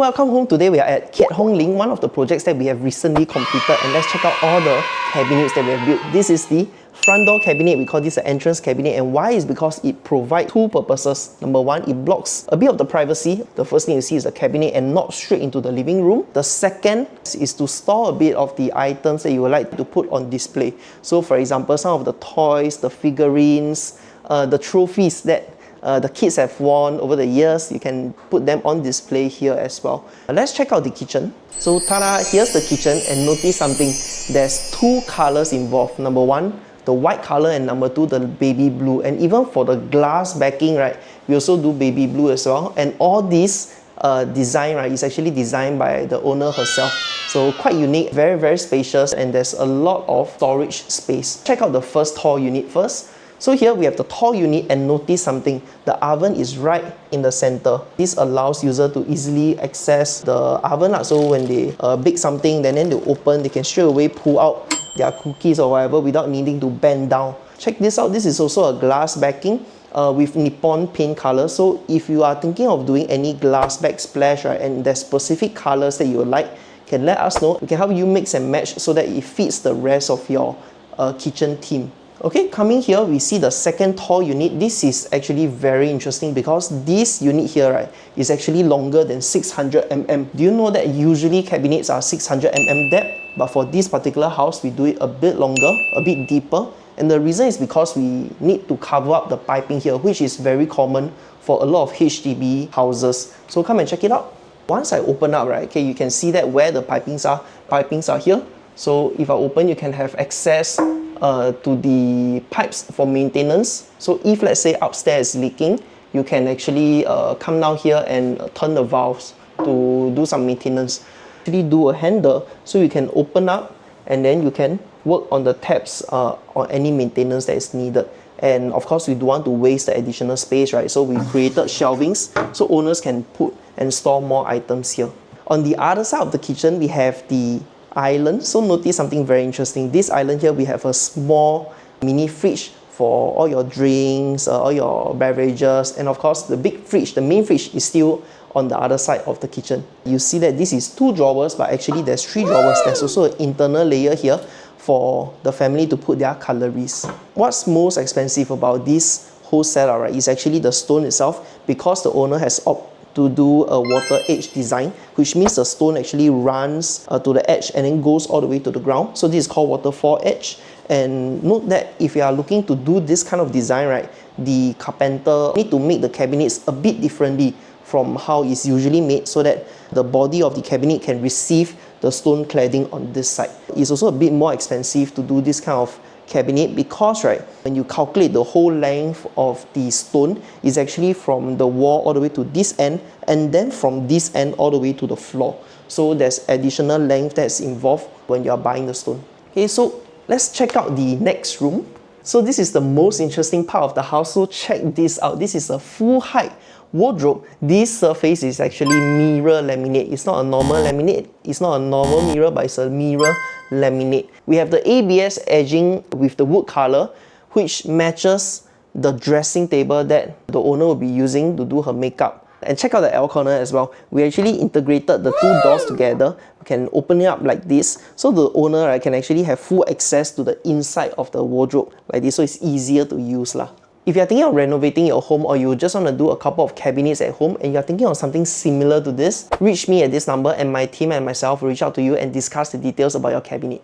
Welcome home. Today we are at Kiat Hong Ling, one of the projects that we have recently completed, and let's check out all the cabinets that we have built. This is the front door cabinet. We call this an entrance cabinet, and why is because it provides two purposes. Number one, it blocks a bit of the privacy. The first thing you see is the cabinet and not straight into the living room. The second is to store a bit of the items that you would like to put on display. So for example, some of the toys, the figurines, the trophies that the kids have won over the years, you can put them on display here as well. Let's check out the kitchen. So tada, here's the kitchen, and notice something. There's two colors involved. Number one, the white color, and number two, the baby blue. And even for the glass backing, right, we also do baby blue as well. And all this design, right, is actually designed by the owner herself. So quite unique, very, very spacious, and there's a lot of storage space. Check out the first tall unit first. So here we have the tall unit, and notice something. The oven is right in the center. This allows user to easily access the oven. So when they bake something, then they open, they can straight away pull out their cookies or whatever without needing to bend down. Check this out. This is also a glass backing with Nippon paint color. So if you are thinking of doing any glass backsplash, right, and there's specific colors that you would like, can let us know. We can help you mix and match so that it fits the rest of your kitchen theme. Okay, coming here, we see the second tall unit. This is actually very interesting because this unit here, right, is actually longer than 600 mm. Do you know that usually cabinets are 600 mm depth? But for this particular house, we do it a bit longer, a bit deeper. And the reason is because we need to cover up the piping here, which is very common for a lot of HDB houses. So come and check it out. Once I open up, right, okay, you can see that where the pipings are here. So if I open, you can have access to the pipes for maintenance. So if let's say upstairs is leaking, you can actually come down here and turn the valves to do some maintenance. Actually do a handle so you can open up and then you can work on the taps on any maintenance that is needed. And of course, we don't want to waste the additional space, right? So we created shelvings so owners can put and store more items here. On the other side of the kitchen, we have the island. So notice something very interesting. This island here, we have a small mini fridge for all your drinks, all your beverages, and of course the big fridge, the main fridge, is still on the other side of the kitchen. You see that this is two drawers, but actually there's three drawers. There's also an internal layer here for the family to put their cutleries. What's most expensive about this whole setup, right, is actually the stone itself, because the owner has opted to do a water edge design, which means the stone actually runs to the edge and then goes all the way to the ground. So this is called waterfall edge. And note that if you are looking to do this kind of design, right, the carpenter need to make the cabinets a bit differently from how it's usually made so that the body of the cabinet can receive the stone cladding on this side. It's also a bit more expensive to do this kind of cabinet because, right, when you calculate the whole length of the stone is actually from the wall all the way to this end, and then from this end all the way to the floor. So there's additional length that's involved when you are buying the stone. Okay, so let's check out the next room. So this is the most interesting part of the house. So check this out. This is a full height wardrobe. This surface is actually mirror laminate. It's not a normal laminate. It's not a normal mirror, but it's a mirror laminate. We have the ABS edging with the wood color, which matches the dressing table that the owner will be using to do her makeup. And check out the L corner as well. We actually integrated the two doors together. We can open it up like this, so the owner, right, can actually have full access to the inside of the wardrobe like this, so it's easier to use lah. If you're thinking of renovating your home, or you just want to do a couple of cabinets at home and you're thinking of something similar to this, reach me at this number and my team and myself will reach out to you and discuss the details about your cabinet.